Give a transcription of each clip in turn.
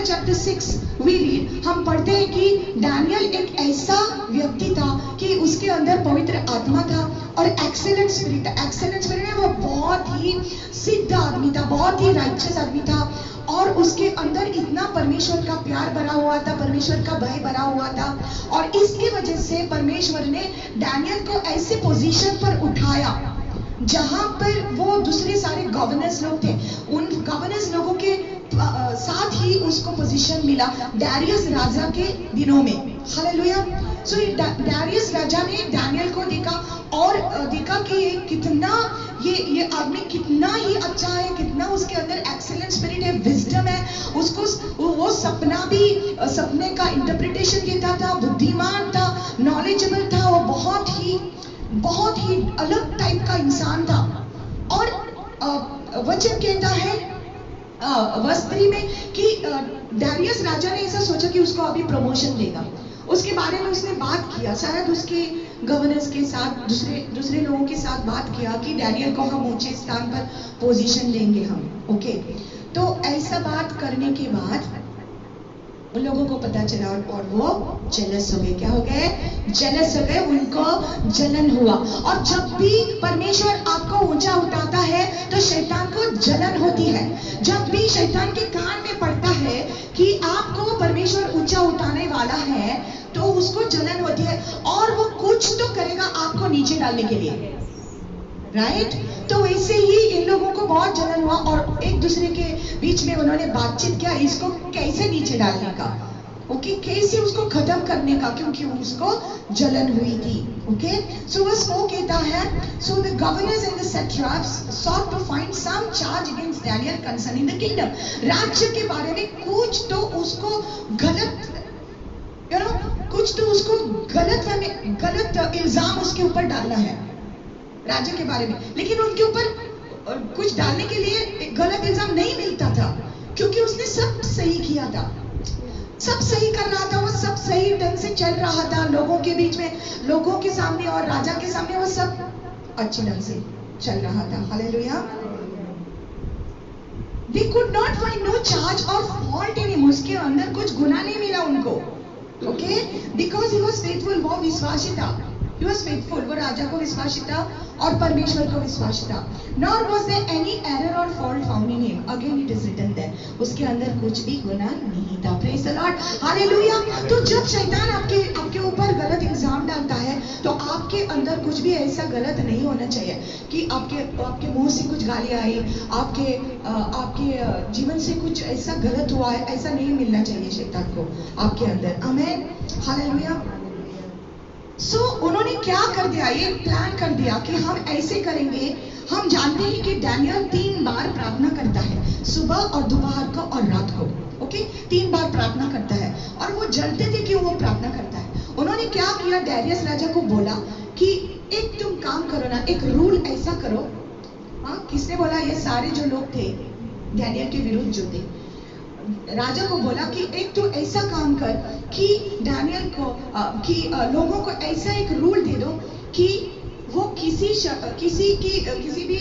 Daniel chapter 6 we read, हम पढ़ते हैं कि डैनियल एक ऐसा व्यक्ति था कि उसके अंदर पवित्र आत्मा था और एक्सेलेंट स्पिरिट था। एक्सेलेंट स्पिरिट में वो बहुत ही सिद्ध आदमी था, बहुत ही राइचस आदमी था और उसके अंदर इतना परमेश्वर का प्यार भरा हुआ था, परमेश्वर का भय भरा हुआ था और इसकी वजह से परमेश्वर ने डैनियल को ऐसे पोजीशन पर उठाया जहां पर वो दूसरे सारे गवर्नर्स लोग थे, उन गवर्नर्स लोगों के साथ ही उसको पोजीशन मिला डैरियस राजा के दिनों में। हालेलुया। सो डैरियस राजा ने डैनियल को देखा और देखा कि ये आदमी कितना ही अच्छा है, कितना उसके अंदर एक्सेलेंट स्पिरिट है, विजडम है, उसको वो सपने का इंटरप्रिटेशन देता था, बुद्धिमान था, नॉलेजेबल था, वो बहुत ही अलग टाइप का इंसान था। और वचन कहता है वर्स 3 में कि डैरियस राजा ने ऐसा सोचा कि उसको अभी प्रमोशन देगा। उसके बारे में उसने बात किया, शायद उसके गवर्नर्स के साथ, दूसरे लोगों के साथ बात किया कि डैनियल को हम ऊंचे स्थान पर पोजीशन देंगे हम। ओके, तो ऐसा बात करने के बाद उन लोगों को पता चला और वो जेलस हो गए। क्या हो गए? जेलस हो गए, उनको जलन हुआ। और जब भी परमेश्वर आपको ऊंचा उठाता है तो शैतान को जलन होती है। जब भी शैतान के कान में पड़ता है कि आपको परमेश्वर ऊंचा उठाने वाला है तो उसको जलन होती है और वो कुछ तो करेगा आपको नीचे डालने के लिए, राइट? तो वैसे ही इन लोगों को बहुत जलन हुआ और एक दूसरे के बीच में उन्होंने बातचीत किया इसको कैसे नीचे डालने का, ओके, कैसे उसको खत्म करने का, क्योंकि उसको जलन हुई थी। ओके, सो वर्स 4 कहता है, so the governors and the satraps sought to find some charge against Daniel concerning the kingdom। राज्य के बारे में कुछ तो उसको गलत इल्जाम उसके ऊपर डालना है राज्य के बारे में, लेकिन उनके ऊपर कुछ डालने के लिए एक गलत इल्जाम नहीं मिलता था क्योंकि उसने सब सही किया था, सब सही कर रहा था, वो सब सही ढंग से चल रहा था लोगों के बीच में, लोगों के सामने और राजा के सामने वो सब अच्छे ढंग से चल रहा था। Hallelujah. They could not find no charge or fault in him। उसके अंदर कुछ गुनाह नहीं मिला उनको, okay, because he was faithful। वो विश्वासी था, he was faithful, वो राजा को विश्वासी था और परमेश्वर को विश्वासी था। Nor was there any error or fault found in him। Again it is written there, उसके अंदर कुछ भी गुनाह नहीं था। Praise the Lord, hallelujah. तो जब शैतान आपके ऊपर गलत इल्जाम डालता है तो आपके अंदर कुछ भी ऐसा गलत नहीं होना चाहिए कि आपके मुंह से कुछ गालियां आई, आपके जीवन से कुछ ऐसा गलत हुआ है, ऐसा नहीं मिलना चाहिए शैतान को आपके अंदर। आमीन, हालेलुया। सो उन्होंने क्या कर दिया, ये प्लान कर दिया कि हम ऐसे करेंगे। हम जानते हैं कि डैनियल 3 बार प्रार्थना करता है, सुबह और दोपहर को और रात को, ओके, 3 बार प्रार्थना करता है और वो जानते थे कि वो प्रार्थना करता है। उन्होंने क्या किया, डैरियस राजा को बोला कि एक तुम काम करो ना, एक रूल ऐसा करो। हाँ, किसने बोला? ये सारे जो लोग थे डैनियल के विरुद्ध जो थे, राजा को बोला कि एक तो ऐसा काम कर कि डैनियल को लोगों को ऐसा एक रूल दे दो कि वो किसी भी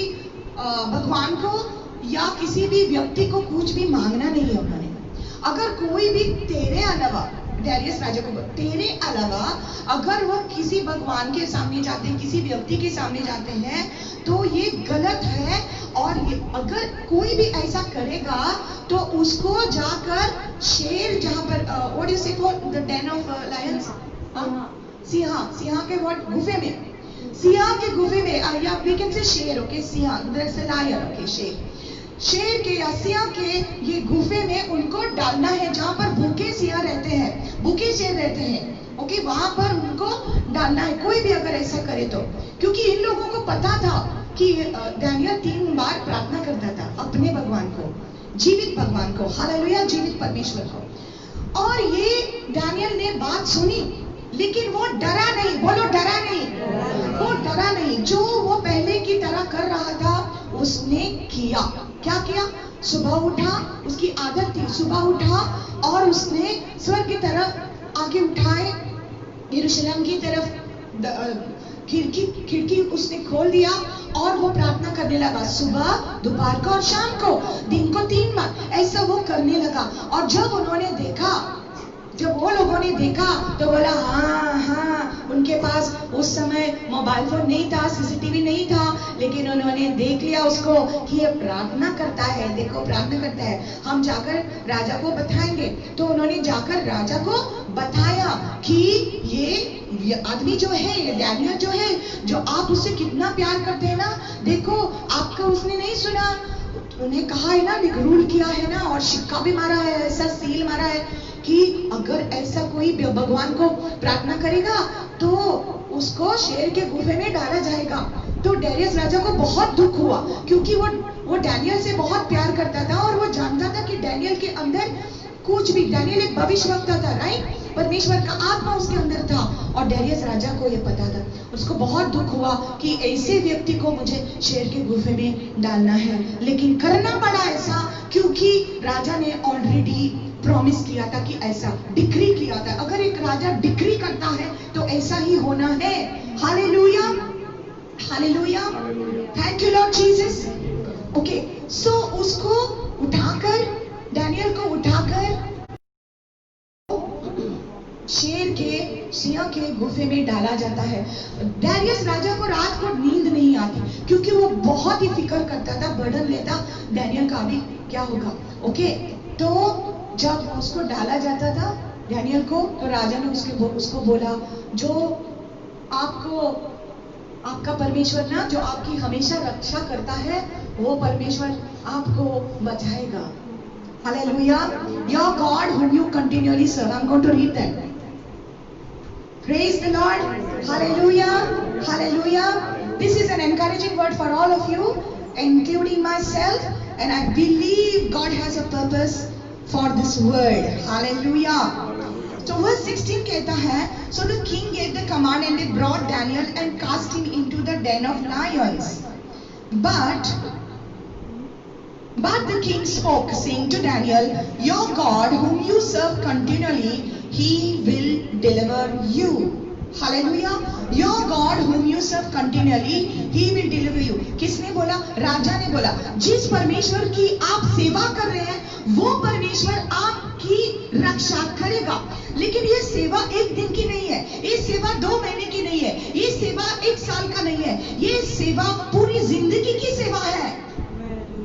भगवान को या किसी भी व्यक्ति को कुछ भी मांगना नहीं है उन्होंने। अगर कोई भी तेरे अलावा, डैरियस राजा को, तेरे अलावा अगर वो किसी भगवान के सामने जाते हैं, किसी व्यक्ति के सामने जाते हैं तो ये गलत है। और अगर कोई भी ऐसा करेगा तो उसको जाकर शेर, जहां पर व्हाट यू से called the Dane of Lions, Singh के व्हाट गुफे में, सिंह के गुफे में, या we can say sher, okay, singh that's a lion, okay, शेर के या सिंह के ये गुफे में उनको डालना है जहां पर भूखे सिंह रहते हैं, भूखे शेर रहते हैं, ओके, वहां पर उनको डालना है कोई भी अगर ऐसा करे तो। क्योंकि इन लोगों को पता था कि डैनियल 3 बार प्रार्थना करता था अपने भगवान को, जीवित भगवान को, हालेलुया, जीवित परमेश्वर को। और ये डैनियल ने बात सुनी लेकिन वो डरा नहीं। बोलो डरा नहीं, वो डरा नहीं। जो वो पहले की तरह कर रहा था उसने किया। क्या किया? सुबह उठा, उसकी आदत थी, सुबह उठा और उसने स्वर्ग की तरफ आगे उठाए, यरूशलेम की तरफ खिड़की उसने खोल दिया और वो प्रार्थना करने लगा, सुबह, दोपहर को और शाम को, दिन को 3 बार, ऐसा वो करने लगा। और जब वो लोगों ने देखा तो बोला, हाँ, उनके पास उस समय मोबाइल फोन नहीं था, सीसीटीवी नहीं था, लेकिन उन्होंने देख लिया उसको कि ये प्रार्थना करता है, देखो प्रार्थना करता है, हम जाकर राजा को बताएंगे। तो उन्होंने जाकर राजा को बताया कि ये आदमी जो है, ये डैनियल जो है, जो आप उससे कितना प्यार करते हैं ना, देखो आपका उसने नहीं सुना, उन्हें कहा है ना, रूल किया है ना, और सिक्का भी मारा है, ऐसा सील मारा है कि अगर ऐसा कोई भगवान को प्रार्थना करेगा तो उसको शेर के गुफे में डाला जाएगा। तो डैरियस राजा को बहुत दुख हुआ, क्योंकि वो डैनियल से बहुत प्यार करता था और वो जानता था कि डैनियल के अंदर कुछ भी, डैनियल एक भविष्यवक्ता था, राइट, परमेश्वर का आत्मा उसके अंदर था, और डैरियस राजा को ये पता था। उसको बहुत दुख हुआ कि ऐसे व्यक्ति को मुझे शेर के गुफे में डालना है, लेकिन करना पड़ा ऐसा, क्योंकि राजा ने ऑलरेडी प्रॉमिस किया था कि ऐसा, डिक्री किया था। अगर एक राजा डिक्री करता है तो ऐसा ही होना है। Hallelujah, hallelujah, thank you Lord Jesus. Okay, so उसको उठाकर, डैनियल को उठाकर शेर के, सिंह के गुफे में डाला जाता है। डैरियस राजा को रात को नींद नहीं आती, क्योंकि वो बहुत ही फिक्र करता था, बर्डन लेता, डैनियल का भी क्या होगा। ओके, तो जब उसको डाला जाता था डैनियल को, तो राजा ने उसको बोला, जो आपका परमेश्वर ना, जो आपकी हमेशा रक्षा करता है, वो परमेश्वर आपको बचाएगा। Hallelujah, your God whom you continually serve. I'm going to read that. Praise the Lord. Hallelujah, hallelujah. This is an encouraging word for all of you, including myself, and I believe God has a purpose for this word. Hallelujah. So verse 16 कहता है, so the king gave the command and they brought Daniel and cast him into the den of lions. But the king spoke, saying to Daniel, your God whom you serve continually, he will deliver you. Hallelujah. Your God whom you serve continually, he will deliver you. किसने बोला? राजा ने बोला, जिस परमेश्वर की आप सेवा कर रहे हैं, वो परमेश्वर आपकी रक्षा करेगा। लेकिन ये सेवा एक दिन की नहीं है, ये सेवा 2 महीने की नहीं है, ये सेवा 1 साल का नहीं है, ये सेवा पूरी जिंदगी की सेवा है।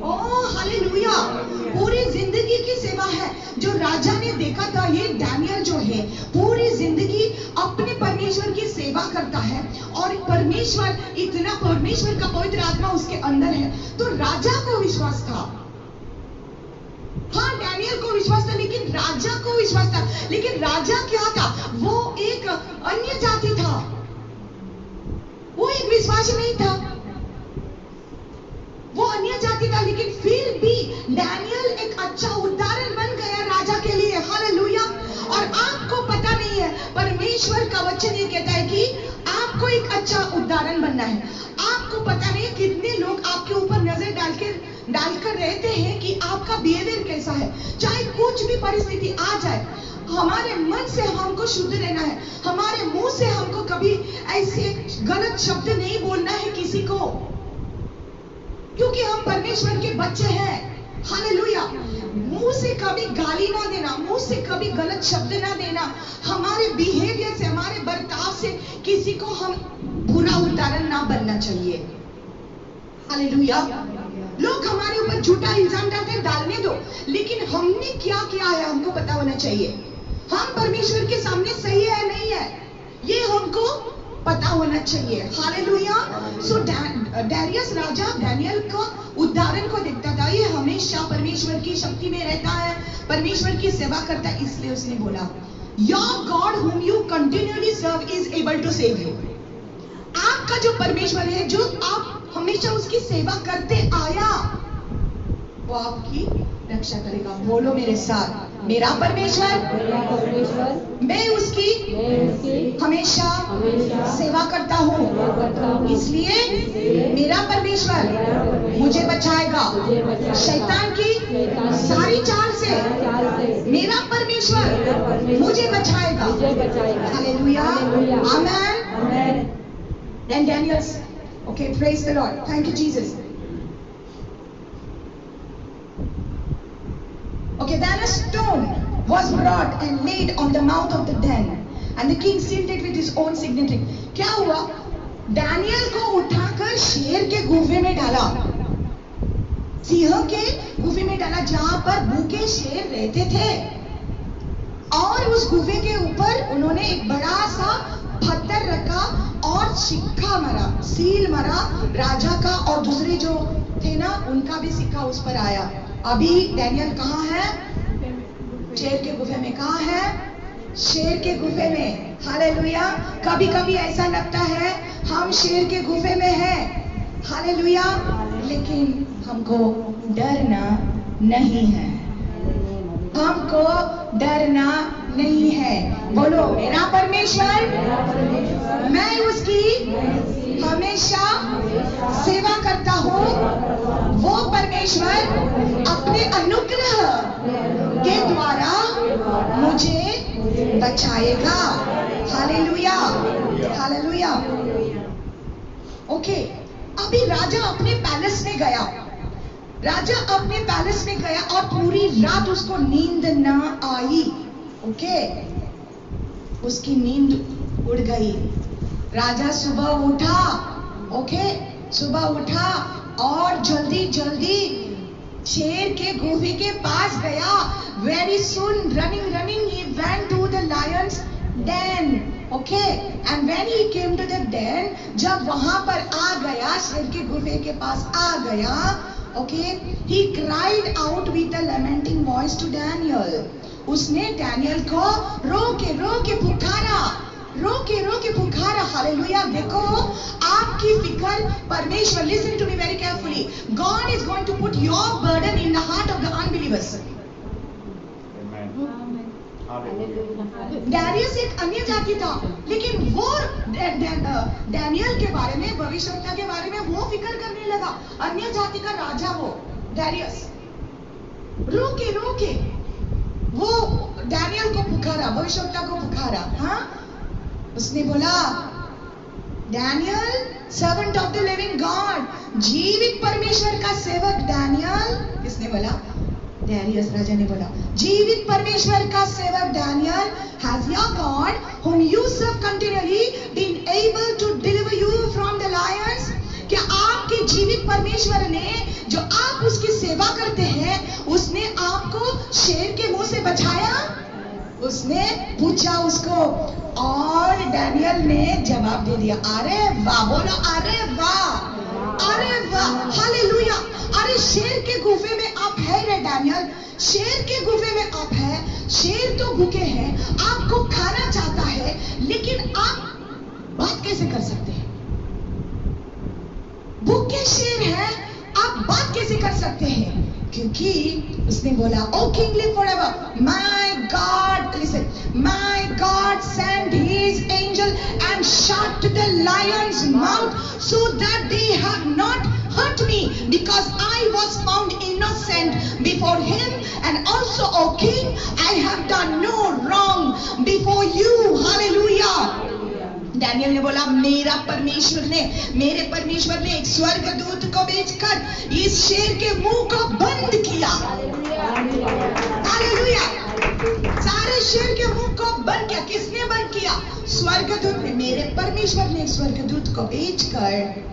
ओह हालेलुया, पूरी जिंदगी की सेवा है। जो राजा ने देखा था, ये डैनियल जो है पूरी जिंदगी अपने परमेश्वर की सेवा करता है, और परमेश्वर का पवित्र आत्मा उसके अंदर है। तो राजा को विश्वास था, हाँ डैनियल को विश्वास था, लेकिन राजा को विश्वास था। लेकिन राजा क्या था? वो एक अन्य जाति था, वो एक विश्वासी नहीं था, वो अन्य जाति था। लेकिन फिर भी डैनियल एक अच्छा उदाहरण बन गया राजा के लिए। हालेलुया। और आपको पता नहीं है, परमेश्वर का वचन ये कहता है कि आपको एक अच्छा उदाहरण बनना है। आपको पता नहीं कितने लोग आपके ऊपर नजर डालकर रहते हैं कि आपका बिहेवियर कैसा है। चाहे कुछ भी परिस्थिति आ जाए, हमारे मन से हमको शुद्ध रहना है, हमारे मुंह से हमको कभी ऐसे गलत शब्द नहीं बोलना है किसी को, क्योंकि हम परमेश्वर के बच्चे हैं। हालेलुया। मुंह से कभी गाली ना देना, मुंह से कभी गलत शब्द ना देना, हमारे बिहेवियर से, हमारे बर्ताव से किसी को हम बुरा उदाहरण ना बनना चाहिए। हालेलुया। लोग हमारे ऊपर झूठा इल्जाम डालने दो, लेकिन हमने क्या किया है हमको पता होना चाहिए। हम परमेश्वर के सामने सही है नहीं है, ये हमको पता होना चाहिए। हालेलुया। सो डैरियस राजा डैनियल को उदाहरण को देखता था, ये हमेशा परमेश्वर की शक्ति में रहता है, परमेश्वर की सेवा करता है, इसलिए उसने बोला, your God whom you continually serve is able to save you. आपका जो परमेश्वर है, जो आप हमेशा उसकी सेवा करते आया, वो आपकी रक्षा करेगा। बोलो मेरे साथ, मेरा परमेश्वर, मैं उसकी हमेशा सेवा करता हूँ, इसलिए मेरा परमेश्वर मुझे बचाएगा शैतान की सारी चाल से। मेरा परमेश्वर मुझे बचाएगा। Hallelujah, amen. Then Daniel's, okay, praise the Lord. Thank you, Jesus. Okay, then a stone was brought and laid on the mouth of the den, and the king sealed it with his own signature. क्या हुआ? Daniel को उठाकर शेर के गुफे में डाला, सिंह के गुफे में डाला, जहां पर भूखे शेर रहते थे। और उस गुफे के ऊपर उन्होंने एक बड़ा सा पत्थर रखा और सिक्का मारा, सील मारा राजा का, और दूसरे जो थे ना उनका भी सिक्का उस पर आया। अभी डैनियल कहाँ है? शेर के गुफे में। कहाँ है? शेर के गुफे में। हालेलुया। कभी कभी ऐसा लगता है हम शेर के गुफे में हैं, हालेलुया, लेकिन हमको डरना नहीं है, हमको डरना नहीं है। बोलो, मेरा परमेश्वर, मैं उसकी हमेशा सेवा करता हूँ। वो परमेश्वर अपने अनुग्रह के द्वारा मुझे बचाएगा। Hallelujah, hallelujah. ओके, अभी राजा अपने पैलेस में गया, राजा अपने पैलेस में गया और पूरी रात उसको नींद ना आई। ओके, उसकी नींद उड़ गई। राजा सुबह उठा, ओके, सुबह उठा और जल्दी जल्दी शेर के गुफे के पास गया। Very soon, running, he went to the lion's den. Okay, and when he came to the den, जब वहां पर आ गया, शेर के गुफे के पास आ गया, okay, he cried out with a lamenting voice to Daniel. उसने डैनियल को रो के पुकारा, रो के पुकारा। हालेलुया। देखो, आपकी फिक्र परमेश्वर, listen to me very carefully, God is going to put your burden in the heart of the unbelievers. Darius एक अन्य जाति था, लेकिन वो डैनियल के बारे में, भविष्यवक्ता के बारे में वो फिक्र करने लगा। अन्य जाति का राजा वो डैरियस, रो के वो डैनियल को पुकारा, भविष्यवक्ता को पुकारा। हाँ, उसने बोला, Daniel, servant of the living God, जीवित परमेश्वर का सेवक डैनियल। किसने बोला? डैरियस राजा ने बोला, जीवित परमेश्वर का सेवक Daniel, has your God whom you serve continually been able to deliver you from the lions? क्या आपके जीवित परमेश्वर ने, जो आप उसकी सेवा करते हैं, उसने आपको शेर के मुंह से बचाया? उसने पूछा उसको, और डैनियल ने जवाब दे दिया, अरे वाह। बोलो, अरे वाह, अरे वाह, हालेलुया। अरे शेर के गुफे में आप है रे डैनियल, शेर के गुफे में आप है। शेर तो भूखे हैं, आपको खाना चाहता है, लेकिन आप बात कैसे कर सकते हैं? भूखे शेर है, आप बात कैसे कर सकते हैं? क्योंकि उसने बोला, O king live forever, my God, listen, my God send his angel and shut the lions mouth so that they have not hurt me, because I was found innocent before him, and also, O king, I have done no wrong before you. Hallelujah. Daniel ने बोला, मेरे परमेश्वर ने एक स्वर्गदूत को भेजकर इस शेर के मुंह को बंद किया। हालेलुया। सारे शेर के मुंह को बंद किया। किसने बंद किया? स्वर्गदूत ने। मेरे परमेश्वर ने एक स्वर्गदूत को भेजकर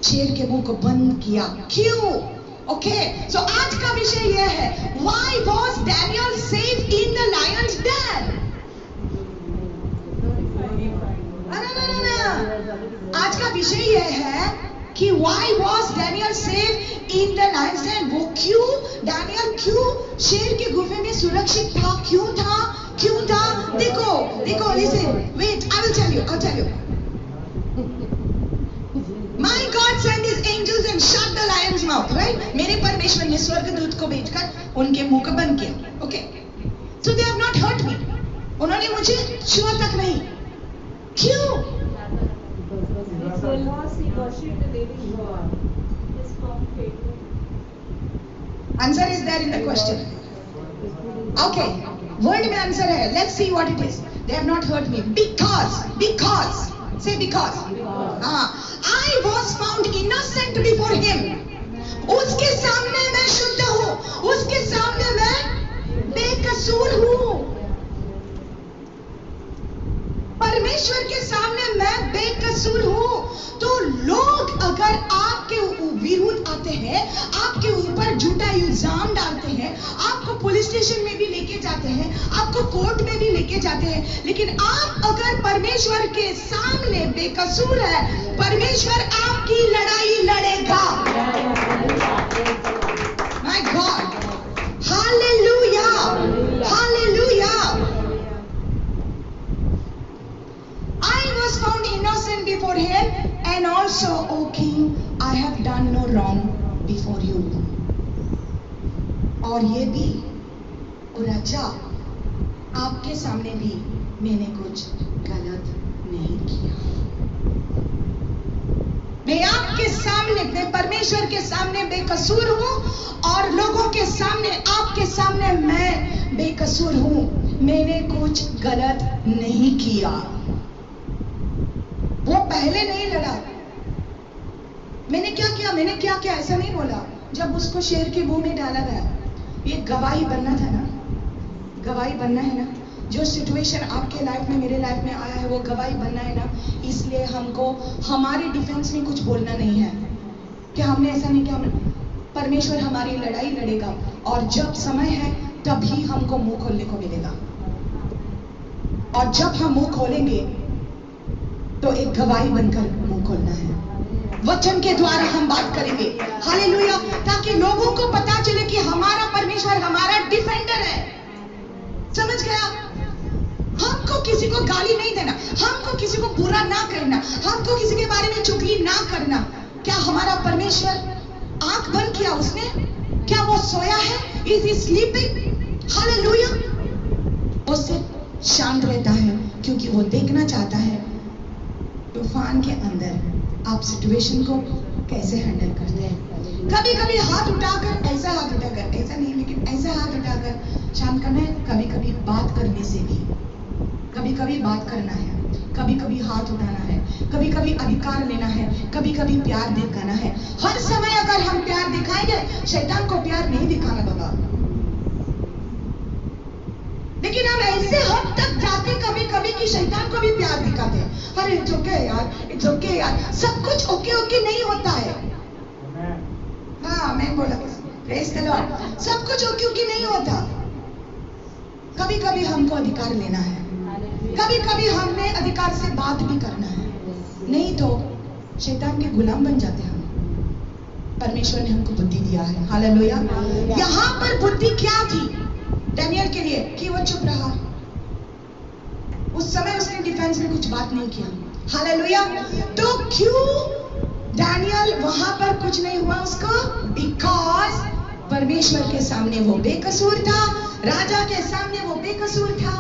शेर के मुंह को बंद किया। क्यों? ओके, सो आज का विषय यह है, why was Daniel safe in the Lions den? आज का विषय यह है कि why was Daniel safe in the Lions den? वो क्यों, डैनियल क्यों शेर के गुफे में सुरक्षित था? क्यों था? देखो, listen, wait, I will tell you. My God sent his angels and shut the lion's mouth, right? मेरे परमेश्वर ने स्वर्गदूत को भेजकर उनके मुंह को बंद किया। Okay, so they have not hurt me. उन्होंने मुझे छुआ तक नहीं। क्यों? Answer is there in the question. Okay, word में आंसर है। Let's see what it is. They have not hurt me because, say because. हाँ, I was found innocent before him. उसके सामने मैं शुद्ध हूँ, उसके सामने मैं बेकसूर हूँ। परमेश्वर के सामने मैं बेकसूर हूँ। तो लोग अगर आपके विरुद्ध आते हैं, आपके ऊपर झूठा इल्जाम डालते हैं, आपको पुलिस स्टेशन में भी लेके जाते हैं, आपको कोर्ट में भी लेके जाते हैं, लेकिन आप अगर परमेश्वर के सामने बेकसूर है, परमेश्वर आपकी लड़ाई लड़ेगा। My God, hallelujah, hallelujah. I was found innocent before him, and also, O King, I have done no wrong before you. और ये भी, ओ राजा, आपके सामने भी मैंने कुछ गलत नहीं किया। मैं आपके सामने, मैं परमेश्वर के सामने बेकसूर हूँ, और लोगों के सामने, आपके सामने मैं बेकसूर हूँ। मैंने कुछ गलत नहीं किया। वो पहले नहीं लड़ा। मैंने क्या किया, मैंने क्या किया ऐसा नहीं बोला। जब उसको शेर के मुंह में डाला गया, ये गवाही बनना था ना, गवाही बनना है ना। जो सिचुएशन आपके लाइफ में, मेरे लाइफ में आया है, वो गवाही बनना है ना। इसलिए हमको हमारे डिफेंस में कुछ बोलना नहीं है कि हमने ऐसा नहीं किया। परमेश्वर हमारी लड़ाई लड़ेगा, और जब समय है तभी हमको मुंह खोलने को मिलेगा। और जब हम मुंह खोलेंगे तो एक गवाही बनकर मुंह खोलना है। वचन के द्वारा हम बात करेंगे, हालेलुया, ताकि लोगों को पता चले कि हमारा परमेश्वर हमारा डिफेंडर है। समझ गया? हमको किसी को गाली नहीं देना, हमको किसी को बुरा ना करना, हमको किसी के बारे में चुगली ना करना। क्या हमारा परमेश्वर आंख बंद किया उसने? क्या वो सोया है? Is he sleeping? हालेलुया। वो सिर्फ शांत रहता है क्योंकि वो देखना चाहता है तूफान के अंदर आप सिचुएशन को कैसे हैंडल करते हैं। कभी कभी हाथ उठाकर, ऐसा हाथ उठाकर, ऐसा नहीं लेकिन ऐसा हाथ उठाकर शांत करना है। कभी कभी बात करने से भी, कभी कभी बात करना है, कभी कभी हाथ उठाना है, कभी कभी अधिकार लेना है, कभी कभी प्यार दिखाना है। हर समय अगर हम प्यार दिखाएंगे, शैतान को प्यार नहीं दिखाना बाबा। लेकिन हम ऐसे हद तक जाते कभी कभी कि शैतान को भी प्यार दिखाते हैं। अरे इट्स ओके यार, इट्स ओके यार। सब कुछ ओके ओके नहीं होता है। हाँ, मैं बोला प्रेज़ द लॉर्ड। सब कुछ ओके ओके नहीं होता। कभी कभी हमको अधिकार लेना है, कभी कभी हमने अधिकार से बात भी करना है, नहीं तो शैतान के गुलाम बन जाते हैं हम। परमेश्वर ने हमको बुद्धि दिया है, हालेलुया। यहाँ पर बुद्धि क्या थी डैनियल के लिए कि वो चुप रहा। उस समय उसने डिफेंस में कुछ बात नहीं किया, हालेलुया। तो क्यों डैनियल वहां पर कुछ नहीं हुआ उसको? बिकॉज परमेश्वर के सामने वो बेकसूर था, राजा के सामने वो बेकसूर था,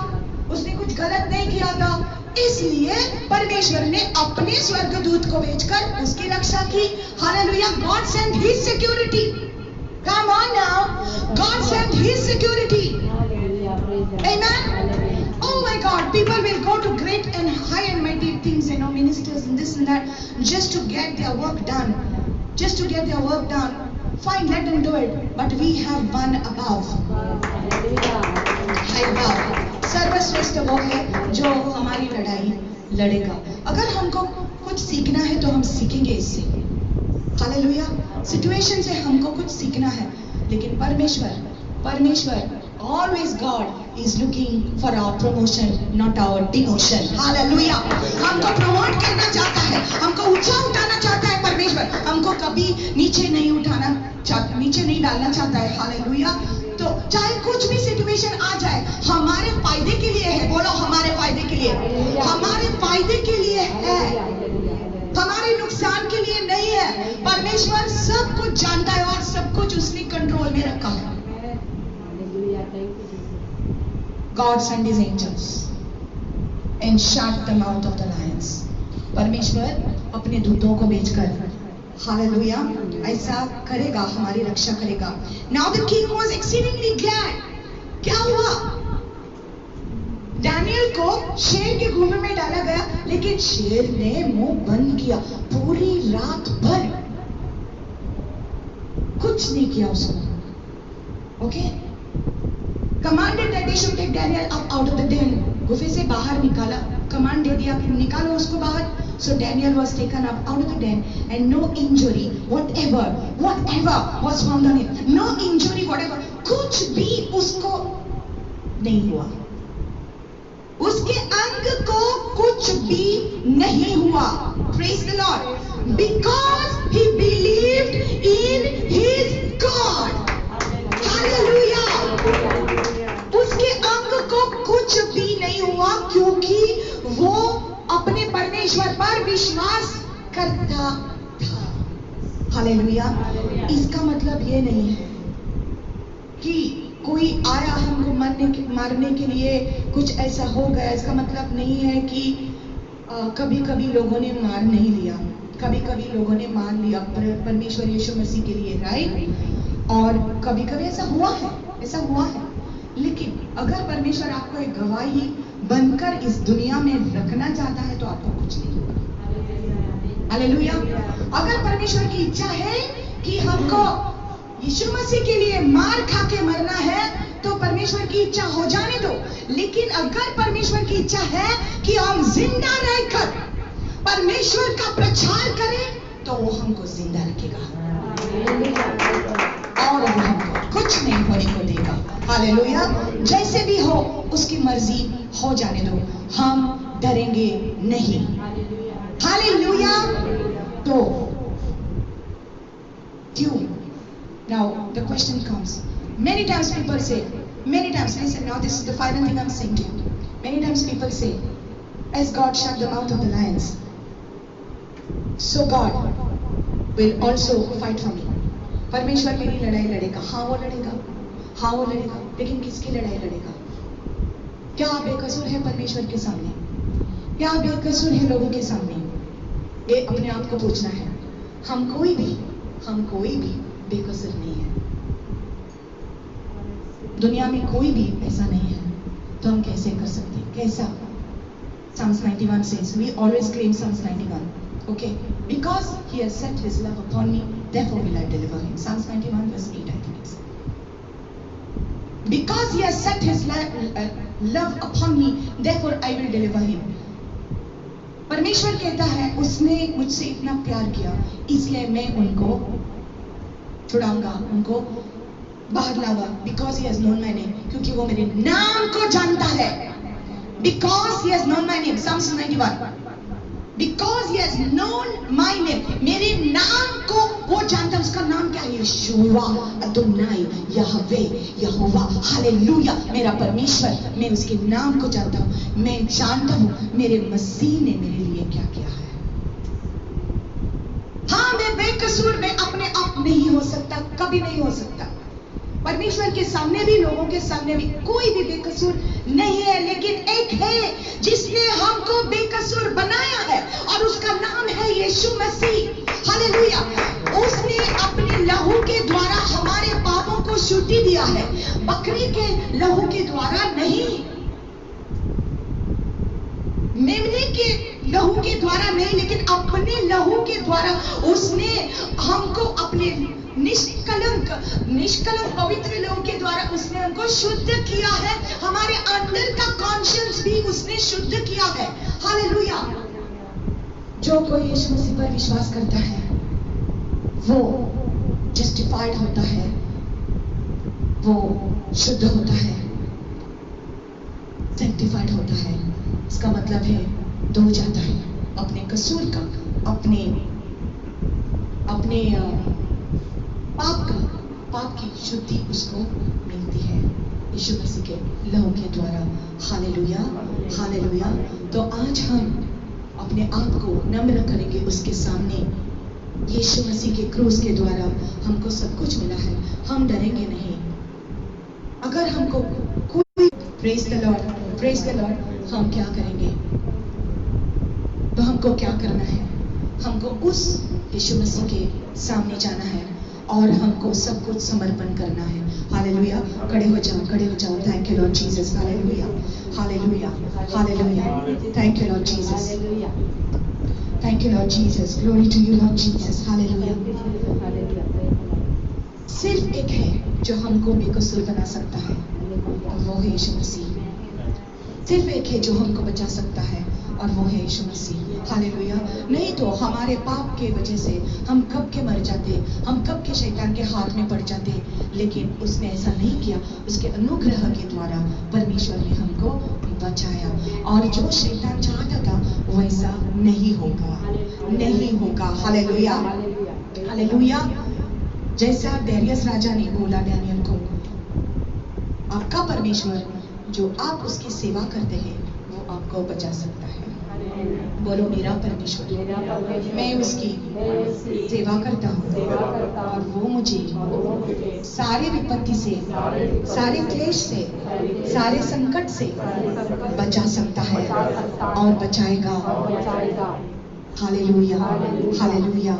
उसने कुछ गलत नहीं किया था। इसलिए परमेश्वर ने अपने स्वर्गदूत को भेजकर उसकी रक्षा की, hallelujah. God sent his security. Come on now, God sent His security. Amen. Oh my God, people will go to great and high and mighty things, ministers and this and that, just to get their work done, just to get their work done. Fine, let them do it. But we have one above. High above. सर्वश्रेष्ठ वो है जो हमारी लड़ाई लड़ेगा। अगर हमको कुछ सीखना है तो हम सीखेंगे इससे, हालेलुया। सिचुएशन से हमको कुछ सीखना है, लेकिन परमेश्वर always God is looking for our promotion, not our demotion, hallelujah. हमको प्रमोट करना चाहता है, हमको ऊंचा उठाना चाहता है परमेश्वर, हमको कभी नीचे नहीं डालना चाहता है, हालेलुया। तो चाहे कुछ भी सिचुएशन आ जाए, हमारे फायदे के लिए है। बोलो, हमारे फायदे के लिए, हमारे फायदे के लिए है, हमारे नुकसान के लिए नहीं है। परमेश्वर सब कुछ जानता है और सब कुछ उसने कंट्रोल में रखा है। God sent his angels and shut the mouth of the lions. परमेश्वर अपने दूतों को भेजकर, हालेलुया, ऐसा करेगा, हमारी रक्षा करेगा। Now the king was exceedingly glad. क्या हुआ? डैनियल डेनियल को शेर के गुफे में डाला गया, लेकिन शेर ने मुंह बंद किया पूरी रात भर, कुछ नहीं किया उसको। Okay, commanded that they should take Daniel up out of the den, गुफे से बाहर निकाला, कमांड दे दिया कि निकालो उसको बाहर। So Daniel was taken up out of the den and no injury whatever was found on him, no injury whatever, कुछ भी उसको नहीं हुआ, उसके अंग को कुछ भी नहीं हुआ। Praise the Lord, because he believed in his God. Hallelujah. उसके अंग को कुछ भी नहीं हुआ क्योंकि वो अपने परमेश्वर पर विश्वास करता था। हालेलुया। इसका मतलब ये नहीं है कि कोई आया हमको मारने के लिए, कुछ ऐसा हो गया। इसका मतलब नहीं है कि कभी कभी लोगों ने मार नहीं लिया, कभी कभी लोगों ने मान लिया परमेश्वर यीशु मसीह के लिए, राइट। और कभी कभी ऐसा हुआ है, लेकिन अगर परमेश्वर आपको एक गवाही बनकर इस दुनिया में रखना चाहता है तो आपको कुछ नहीं होगा। हालेलुया। अगर परमेश्वर की इच्छा है कि हमको यीशु मसीह के लिए मार खा के मरना है तो परमेश्वर की इच्छा हो जाने दो, लेकिन अगर परमेश्वर की इच्छा है कि हम जिंदा रहकर परमेश्वर का प्रचार करें तो वो हमको जिंदा रखेगा और वो हमको कुछ नहीं होने को देगा। हालेलुया। जैसे भी हो उसकी मर्जी हो जाने दो, हम डरेंगे नहीं। हालेलुया। तो क्यों? Now the question comes, many times people say, listen, now this is the final thing I'm saying to you. Many times people say, as God shut the mouth of the lions, so God will also fight for me. परमेश्वर मेरी लड़ाई लड़ेगा। हाँ वो लड़ेगा, लेकिन किसकी लड़ाई लड़ेगा? क्या आप बेकसूर है परमेश्वर के सामने? क्या आप बेकसूर है लोगों के सामने? ये अपने आप को पूछना है। हम कोई भी बेकसूर नहीं है। दुनिया में कोई भी ऐसा नहीं है, तो हम कैसे कर सकते हैं? कैसा? Psalms 91 says, we always claim Psalms 91. Okay, because he has set his love upon me, therefore will I deliver him. Psalms 91 verse 8, I think it's. Because he has set his love upon me, therefore I will deliver him. परमेश्वर कहता है उसने मुझसे इतना प्यार किया, इसलिए मैं उनको छुड़ाऊंगा, उनको बाहर लाऊंगा। Because he has known my name, क्योंकि वो मेरे नाम को जानता है। Because he has known my name, Psalms 91. Because he has known my name, मेरे नाम को वो जानता है। उसका नाम क्या है? यहोवा, अदोनाई, यहवे, यहोवा। हालेलुया। मेरा परमेश्वर, मैं उसके नाम को जानता हूँ। मैं जानता हूँ मेरे मसीह ने मेरे लिए क्या किया है। हाँ, मैं बेकसूर, मैं अपने आप नहीं हो सकता, कभी नहीं हो सकता। परमेश्वर के सामने भी, लोगों के सामने भी कोई भी बेकसूर नहीं है, लेकिन एक है जिसने हमको बेकसूर बनाया है और उसका नाम है यीशु मसीह। हालेलुया। उसने अपने लहू के द्वारा हमारे पापों को शुद्धि दिया है, बकरी के लहू के द्वारा नहीं, मेमने के लहू के द्वारा नहीं, लेकिन अपने लहू के द्वारा उसने हमको अपने निष्कलंक पवित्र लहू के द्वारा उसने हमको शुद्ध किया है। हमारे अंदर का कॉन्शियंस भी उसने शुद्ध किया है। हालेलुया। जो कोई यीशु मसीह पर विश्वास करता है वो जस्टिफाइड होता है, वो शुद्ध होता है, सैंक्टिफाइड होता है। इसका मतलब है धो जाता है अपने कसूर का, अपने पाप की शुद्धि उसको मिलती है यीशु मसीह के लहू के द्वारा। Hallelujah, hallelujah. तो आज हम अपने आप को नम्र करेंगे उसके सामने। यीशु मसीह के क्रूस के द्वारा हमको सब कुछ मिला है, हम डरेंगे नहीं। अगर हमको कोई प्रेज द लॉर्ड, हम क्या करेंगे? तो हमको क्या करना है? हमको उस यीशु मसीह के सामने जाना है। और हमको सब कुछ समर्पण करना है। हालेलुया, खड़े हो जाओ, खड़े हो जाओ। Thank you Lord Jesus. Hallelujah, hallelujah, hallelujah. Thank you Lord Jesus, thank you Lord Jesus. Glory to you Lord Jesus. Hallelujah. सिर्फ एक है जो हमको बेकसूर बना सकता है, वो है यीशु मसीह। सिर्फ एक है जो हमको बचा सकता है, और वो है यीशु मसीह। हालेलुया। नहीं तो हमारे पाप के वजह से हम कब के मर जाते, हम कब के शैतान के हाथ में पड़ जाते, लेकिन उसने ऐसा नहीं किया। उसके अनुग्रह के द्वारा परमेश्वर ने हमको बचाया, और जो शैतान चाहता था वैसा नहीं होगा, नहीं होगा। Hallelujah, hallelujah. जैसा डैरियस राजा ने बोला डैनियल को, आपका परमेश्वर जो आप उसकी सेवा करते हैं वो आपको बचा सकता है। बोलो, मेरा परमेश्वर, मैं उसकी सेवा करता हूँ और वो मुझे सारी विपत्ति से, सारे क्लेश से, सारे संकट से बचा सकता है और बचाएगा। Hallelujah, hallelujah,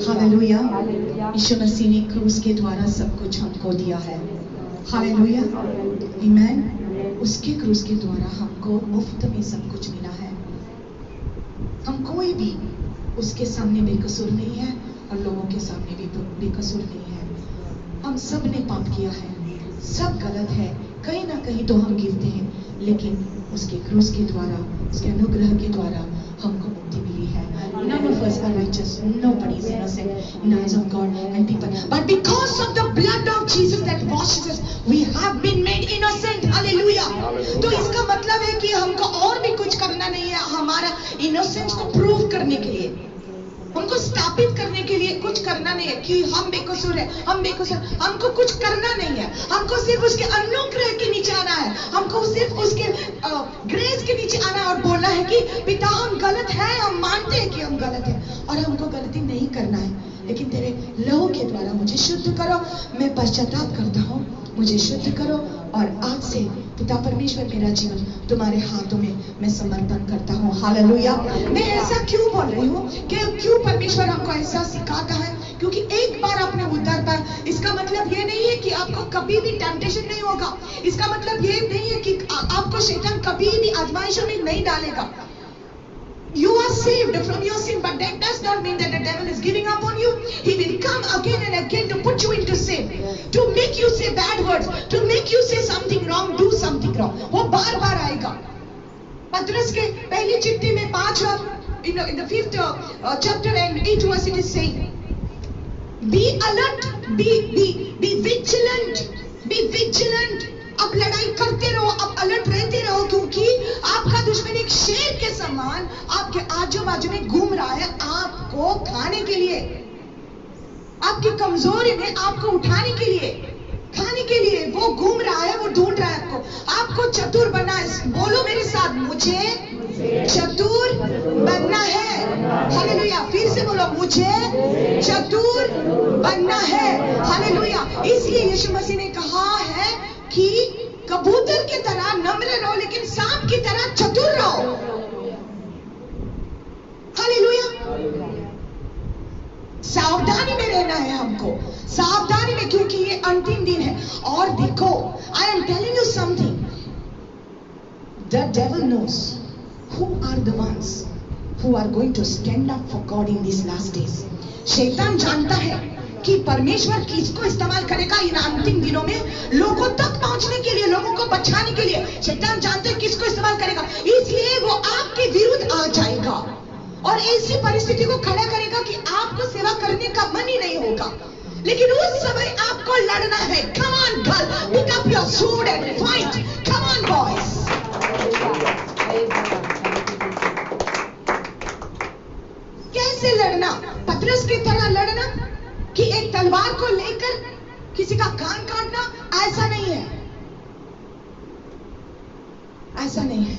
hallelujah. Yeshu Masih ने क्रूस के द्वारा सब कुछ हमको दिया है। हालेलुया, आमीन। उसके क्रूस के द्वारा हमको मुफ्त में सब कुछ मिला है। हम कोई भी उसके सामने बेकसूर नहीं है और लोगों के सामने भी बेकसूर नहीं है। हम सब ने पाप किया है, सब गलत है, कहीं ना कहीं तो हम गिरते हैं, लेकिन उसके क्रूस के द्वारा, उसके अनुग्रह के द्वारा हमको मुक्ति मिली है। None of us are righteous, nobody is innocent in the eyes of God and people, but because of the blood of Jesus that washes us, we have been made innocent. Hallelujah. तो इसका मतलब है कि हमको और भी कुछ करना नहीं है, हमारा इनोसेंस को प्रूव करने के लिए, हमको स्थापित करने के लिए कुछ करना नहीं है कि हम बेकसूर है, हम बेकसूर। हमको कुछ करना नहीं है, हमको सिर्फ उसके अनुग्रह के नीचे आना है, हमको सिर्फ उसके ग्रेस के नीचे आना है और बोलना है कि पिता हम गलत हैं, हम मानते हैं कि हम गलत हैं और हमको गलती नहीं करना है, लेकिन तेरे लहू के द्वारा मुझे शुद्ध करो। मैं पश्चाताप करता हूँ, मुझे शुद्ध करो, और आज से पिता परमेश्वर मेरा जीवन तुम्हारे हाथों में मैं समर्पण करता हूँ। हालेलुया। मैं ऐसा क्यों बोल रही हूँ कि क्यों परमेश्वर हमको ऐसा सिखाता है, क्योंकि एक बार आपने उद्धार पाया, इसका मतलब ये नहीं है कि आपको कभी भी टेम्पटेशन नहीं होगा, इसका मतलब ये नहीं है कि आपको शैतान कभी भी आजमाइशों में नहीं डालेगा। You are saved from your sin, but that does not mean that the devil is giving up on you. He will come again and again to put you into sin, to make you say bad words, to make you say something wrong, do something wrong. वो बार बार आएगा। पतरस के पहली चिट्ठी में 5 in the 5th chapter and 8th verse it is saying, be alert, be vigilant, be vigilant. अब लड़ाई करते रहो, अब अलर्ट रहते रहो, क्योंकि आपका दुश्मन एक शेर के समान आपके आजू बाजू में घूम रहा है, आपको खाने के लिए, आपकी कमजोरी में आपको उठाने के लिए, खाने के लिए वो घूम रहा है, वो ढूंढ रहा है आपको चतुर बनना है। बोलो मेरे साथ, मुझे चतुर बनना है। हालेलुया। फिर से बोलो, मुझे चतुर बनना है। हालेलुया। इसलिए यीशु मसीह ने कहा है कि कबूतर की तरह नम्र रहो, लेकिन सांप की तरह चतुर रहो। हालेलुया। सावधानी में रहना है हमको, सावधानी में, क्योंकि ये अंतिम दिन है। और देखो, I am telling you something, the devil knows who are the ones who are going to stand up for God in these last days. शैतान जानता है कि परमेश्वर किसको इस्तेमाल करेगा इन अंतिम दिनों में, लोगों तक पहुंचने के लिए, लोगों को बचाने के लिए। शैतान जानते हैं किसको इस्तेमाल करेगा, इसलिए वो आपके विरुद्ध आ जाएगा और ऐसी परिस्थिति को खड़ा करेगा कि आपको सेवा करने का मन ही नहीं होगा। लेकिन उस समय आपको लड़ना है। Come on girl, pick up your sword and fight. Come on boys. कैसे लड़ना? पतरस की तरह लड़ना कि एक तलवार को लेकर किसी का कान काटना, ऐसा नहीं है, ऐसा नहीं है।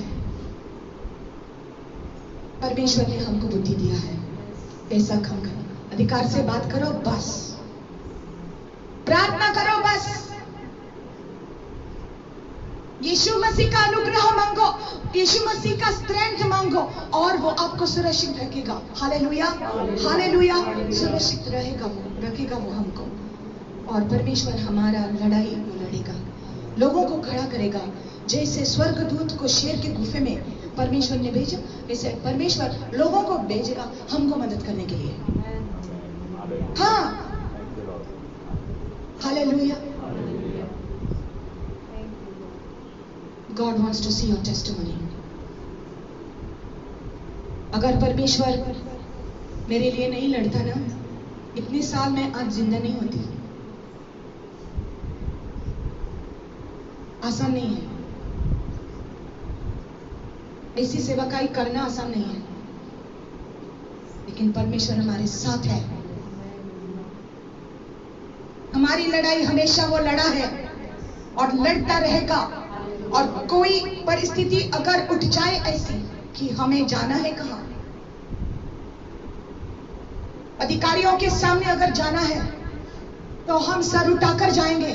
परमेश्वर ने हमको बुद्धि दिया है, ऐसा काम करो, अधिकार से बात करो, बस प्रार्थना करो, बस यीशु मसीह का अनुग्रह मांगो, यीशु मसीह का स्ट्रेंथ मांगो, और वो आपको सुरक्षित रखेगा। Hallelujah, hallelujah. सुरक्षित रखेगा वो हमको। और परमेश्वर हमारा लड़ाई वो लड़ेगा, लोगों को खड़ा करेगा। जैसे स्वर्गदूत को शेर के गुफे में परमेश्वर ने भेजा, वैसे परमेश्वर लोगों को भेजेगा हमको मदद करने के लिए। हाँ, hallelujah. God wants to see your testimony. अगर परमेश्वर मेरे लिए नहीं लड़ता ना, इतने साल मैं आज जिंदा नहीं होती। आसान नहीं है, ऐसी सेवकाई करना आसान नहीं है, लेकिन परमेश्वर हमारे साथ है। हमारी लड़ाई हमेशा वो लड़ा है और लड़ता रहेगा। और कोई परिस्थिति अगर उठ जाए ऐसी कि हमें जाना है कहां, अधिकारियों के सामने अगर जाना है तो हम सर उठाकर जाएंगे,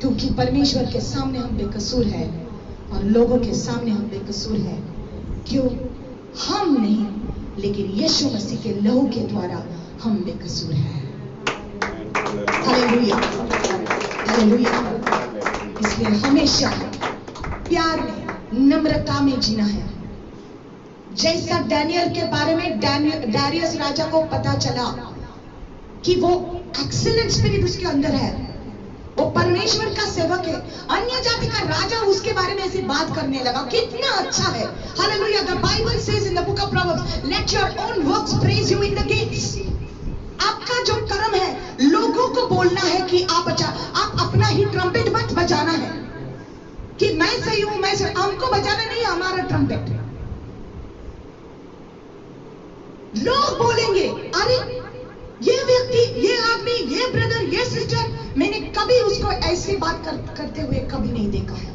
क्योंकि परमेश्वर के सामने हम बेकसूर है और लोगों के सामने हम बेकसूर है। क्यों? हम नहीं, लेकिन यीशु मसीह के लहू के द्वारा हम बेकसूर हैं। Hallelujah, hallelujah. इसलिए हमेशा प्यार में, नम्रता में जीना है। जैसा डैनियल के बारे में डारियस राजा को पता चला कि वो एक्सीलेंट स्पिरिट उसके अंदर है, वो परमेश्वर का सेवक है, अन्य जाति का राजा उसके बारे में ऐसी बात करने लगा। कितना अच्छा है। Hallelujah. The Bible says in the book of proverbs, let your own works praise you in the gates. आपका जो कर्म है, लोगों को बोलना है कि आप अपना ही ट्रम्पेट मत बजाना है कि मैं सही हूं, मैं सही। हमको बजाना नहीं है हमारा ट्रम्पेट। लोग बोलेंगे, अरे ये व्यक्ति, ये आदमी, ये ब्रदर, ये सिस्टर, मैंने कभी उसको ऐसी बात करते हुए कभी नहीं देखा है।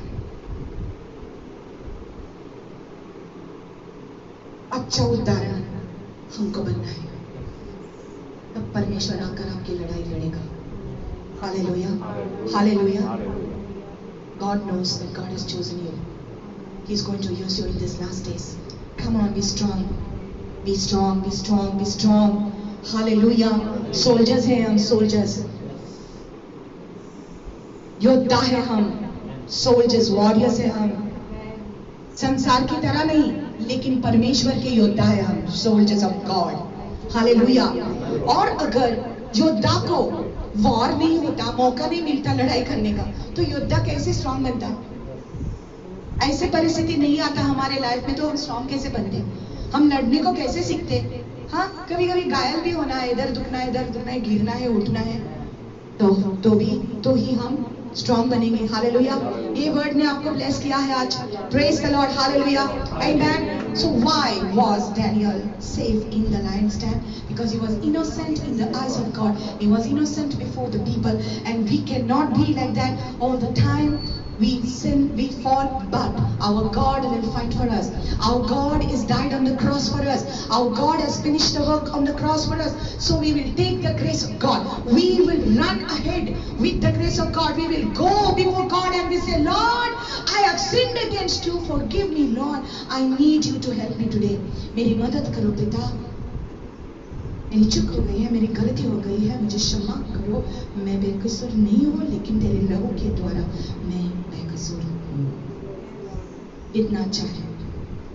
अच्छा उदाहरण हमको बनना है, तब परमेश्वर आकर आपकी लड़ाई लड़ेगा। Hallelujah, hallelujah. God knows that God has chosen you. He's going to use you in these last days. Come on, be strong. Be strong, be strong, be strong. Hallelujah. Soldiers हैं हम, soldiers. योद्धा है हम, soldiers, warriors है हम। संसार की तरह नहीं, लेकिन परमेश्वर के योद्धा है हम, soldiers of God. Hallelujah. और अगर योद्धा को वॉर नहीं होता, मौका नहीं मिलता लड़ाई करने का, तो योद्धा कैसे स्ट्रांग बनता? ऐसे परिस्थिति नहीं आता हमारे लाइफ में तो हम स्ट्रांग कैसे बनते? हम लड़ने को कैसे सीखते? हाँ, कभी कभी घायल भी होना है, इधर दुखना है, गिरना है, उठना है, तो ही हम स्ट्रांग बनेंगे। हालेलुया। ये वर्ड ने आपको ब्लेस किया है आज। Praise the Lord. Hallelujah. Amen. So why was Daniel safe in the lion's den? Because he was innocent in the eyes of God. He was innocent before the people, and we cannot be like that all the time. We sin, we fall, but our God will fight for us. Our God is died on the cross for us. Our God has finished the work on the cross for us. So we will take the grace of God. We will run ahead with the grace of God. We will go before God and we say, Lord, I have sinned against you. Forgive me, Lord. I need you to help me today. मेरी मदद करो पिता, मेरी चूक हो गई है, मेरी गलती हो गई है, मुझे क्षमा करो। मैं बेकसूर नहीं हूँ, लेकिन तेरे लहू के द्वारा मैं बेकसूर हूँ। इतना अच्छा है,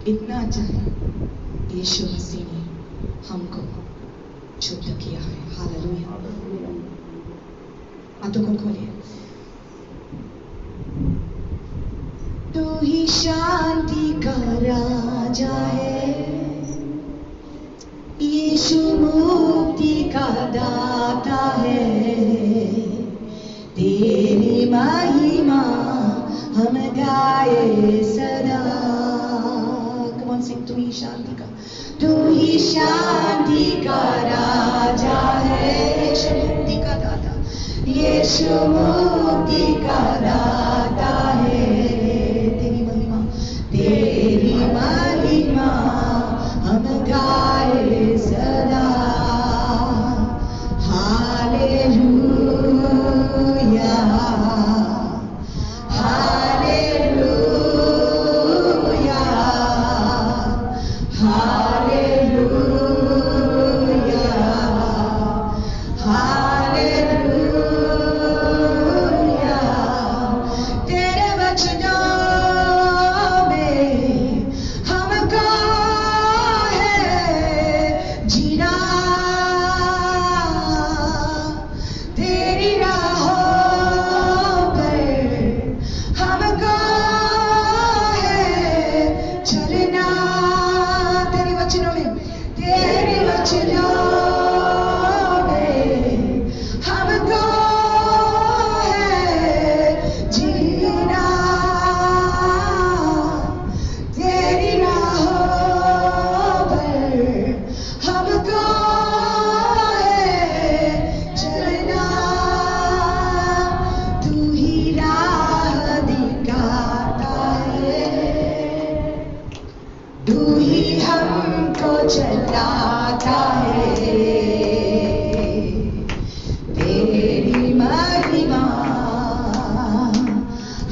इतना अच्छा है। यीशु मसीह ने हमको शुद्ध किया है। हालेलुया। आंखों को खोलिए। तू ही शांति का राजा है, यीशु मुक्ति का दाता है, तेरी महिमा हम गाए सदा। Come on, sing, तू ही शांति का, तू ही शांति का राजा है, यीशु मुक्ति का दाता, यीशु मुक्ति का दाता है, तेरी महिमा, तेरी महिमा हम गाए सदा। हालेलुया, हालेलुया, हालेलुया,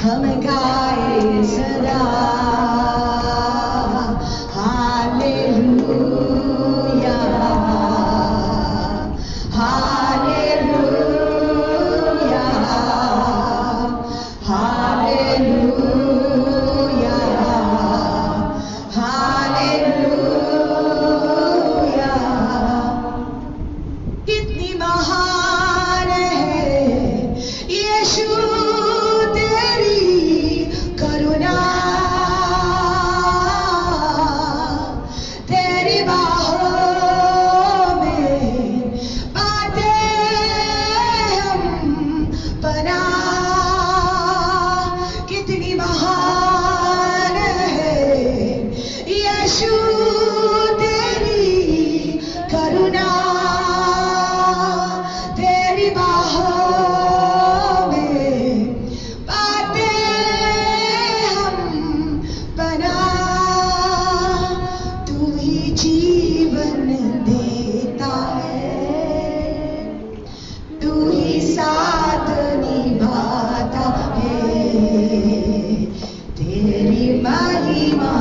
हम गाए सदा हालेलुया हालेलुया हालेलुया हालेलुया। कितनी महान है यीशु तेरी करुणा, तेरी बाहों में पाते हम पनाह। कितनी महान है यीशु तेरी करुणा, तेरी बाहों में पाते हम पनाह। तू ही जीवन देता है, तू ही साथ निभाता है, तेरी महिमा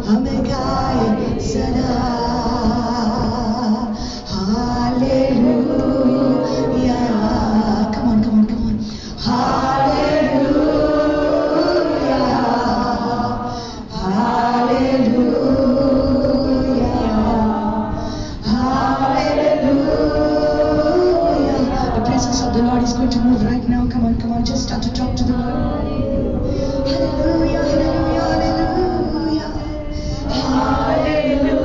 हम गाए सदा hallelujah. Come on, come on, come on. Hallelujah hallelujah hallelujah. The presence of the Lord is going to move right now. Come on, come on, just start to talk to the Lord. Hallelujah, hallelujah, hallelujah. Hallelujah.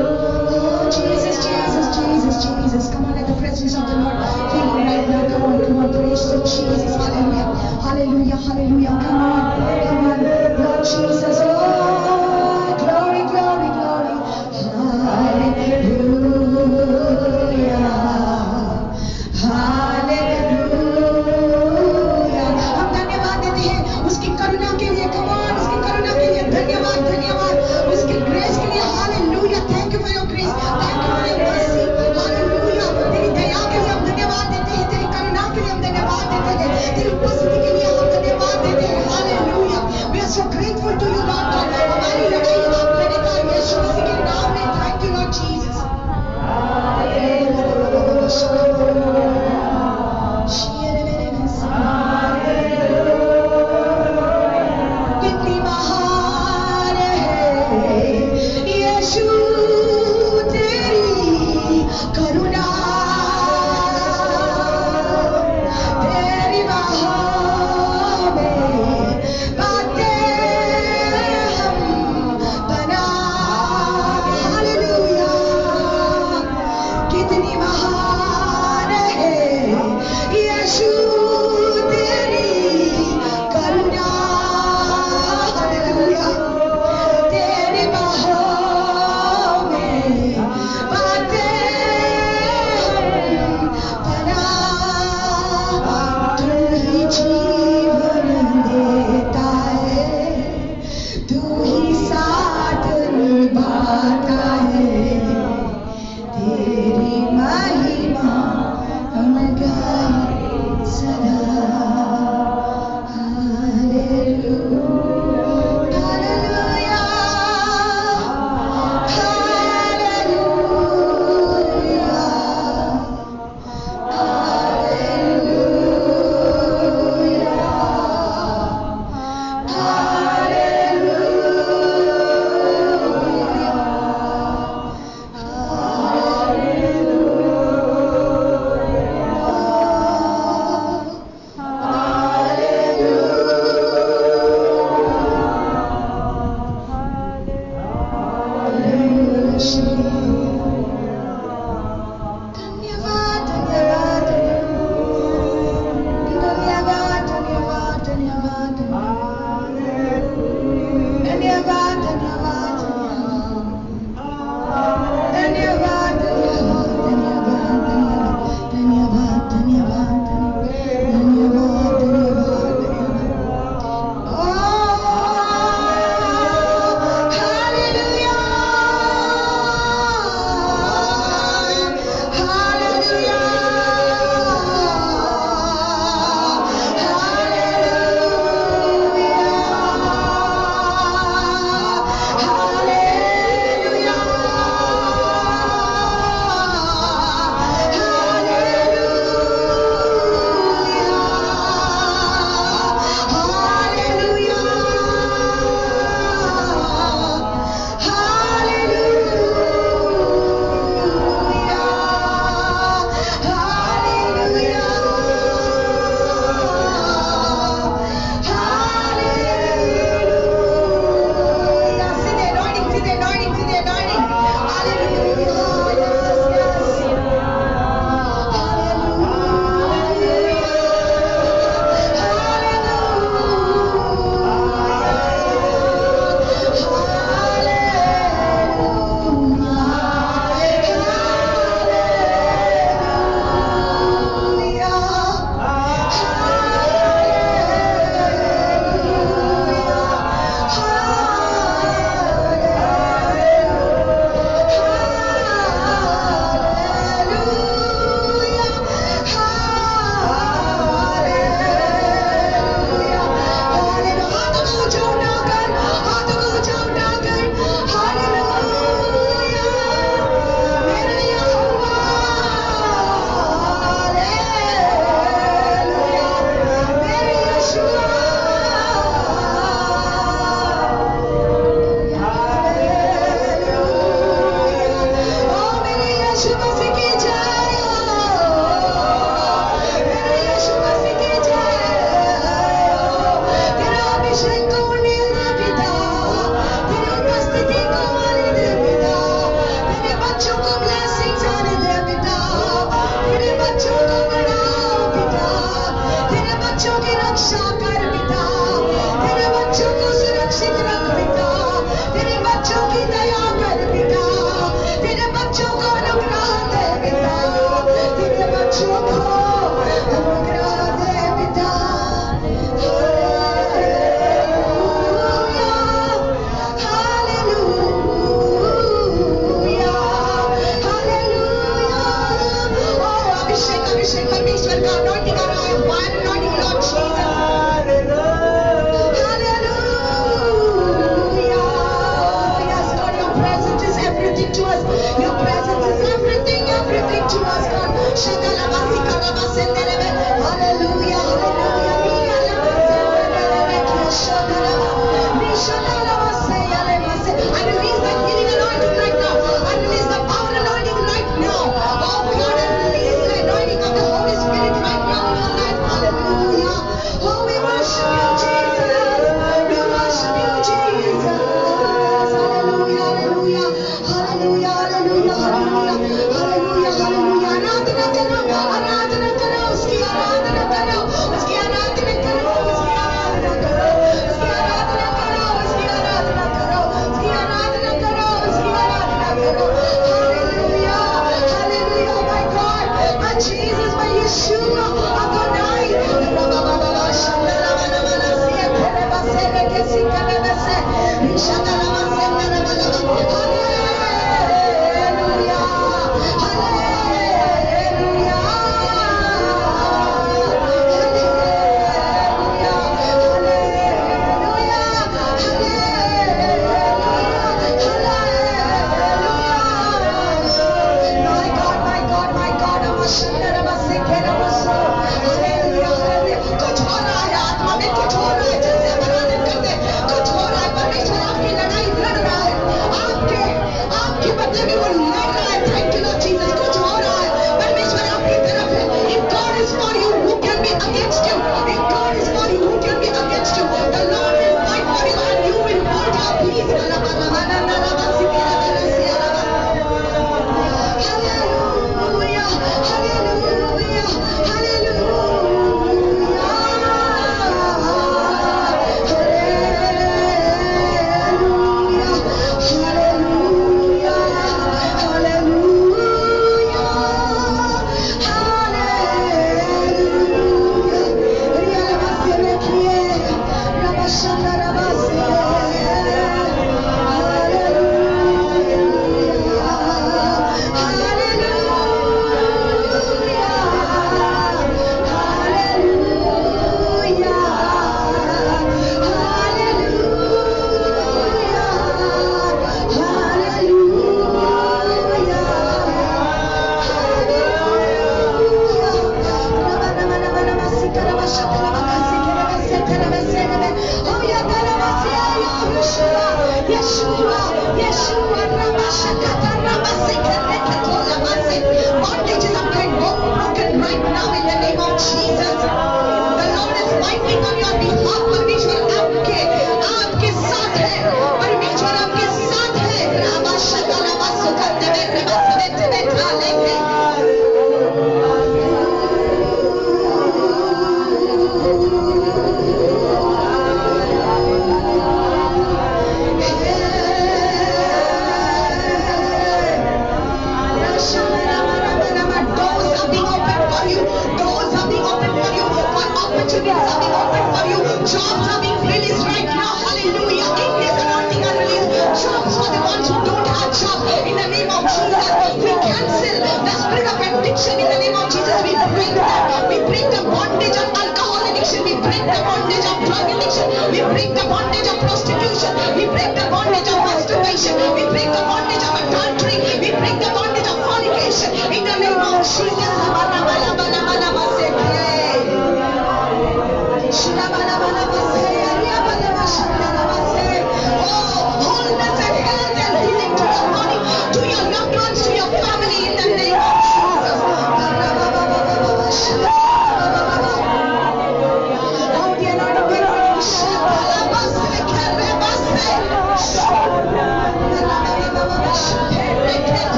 Oh, Jesus, Jesus, Jesus, Jesus. Come on, let the presence of the Lord fill you right now. Come on, come on, praise to Jesus. Hallelujah, hallelujah, hallelujah. Come on, come on, Lord Jesus. Oh, glory, glory, glory. Hallelujah. Hallelujah. हम धन्यवाद देते हैं उसकी करुणा के लिए। Come on, उसकी करुणा के लिए धन्यवाद, धन्यवाद उसकी ग्रेस के लिए। Hallelujah. Thank you for your grace, thank you for your mercy. Hallelujah. तेरी दया के लिए हम धन्यवाद देते हैं, तेरी करुणा के लिए हम धन्यवाद देते हैं, तेरी उपस्थिति के लिए हम धन्यवाद देते हैं। Hallelujah. We are so grateful to you Lord God. हमारी लड़ाई आप लड़ेगा यीशु मसीह के नाम में। Thank you Lord Jesus. कितनी महान है यीशु तेरी करुणा, तेरी बाहों में पाते हम पनाह। हालेलुया। कितनी महान है यीशु तेरी करुणा, हालेलुया, तेरी बाहों में पाते हम पनाह। तू ही जीवन देता है, तू ही साथ निभाता है, तेरी महिमा हम गाए सदा हालेलुया हालेलुया हालेलुया हालेलुया कर पिता, तेरे बच्चों को सुरक्षित रख पिता, तेरे बच्चों की दया कर पिता, तेरे बच्चों को अनुग्रह दे पिता, तेरे बच्चों को अनुग्रह दे पिता। अभिषेक परमेश्वर का anointing आ रहा है, fire anointing Lord Jesus. Hallelujah. Yes, Lord, your presence is everything to us. Your presence is everything to us, God. Hallelujah, I release that healing anointing right now. I release the power anointing right now. Oh God, I release the anointing of the Holy Spirit right now in your life. Hallelujah. Oh, we worship you, Jesus. We worship you, Jesus. Hallelujah, hallelujah, hallelujah, hallelujah, hallelujah, hallelujah. आराधना करो, आराधना करो, उसकी आराधना करो, उसकी आराधना करो, उसकी आराधना करो, उसकी आराधना करो, उसकी आराधना करो, उसकी आराधना करो, उसकी आराधना करो। Hallelujah, hallelujah, my God, my Jesus, my Yeshua, Adonai. कुछ हो रहा है आत्मा में, कुछ हो रहा है, जैसे आराधन करते कुछ हो रहा है। परमेश्वर आपकी लड़ाई लड़ रहा है, आपके बदले में वो लड़ रहा है। Thank you Lord Jesus. कुछ हो रहा है, परमेश्वर आपकी तरफ है। If God is for you, who can be against you? If God is for you, who can be against you? The Lord will fight for you and you will hold your peace. Hallelujah, hallelujah, bondages are being broken right now in the name of Jesus. The Lord is fighting on your behalf. परमेश्वर आपके साथ है, परमेश्वर आपके साथ है। रामा शकाला सुखते में सवेते बैठा लेंगे। Doors are being opened for you. Doors are being opened for you. Opportunities are being opened for you. Jobs are being released right now. Hallelujah. In this anointing are released. Jobs for the ones who don't have jobs. In the name of Jesus, we cancel the spirit of addiction. In the name of Jesus, we break that. We break the bondage of alcohol addiction. We break the bondage of drug addiction. We break the bondage of prostitution. We break the bondage of masturbation. We break the bondage of adultery. We break the bondage of fornication. In the name of Jesus.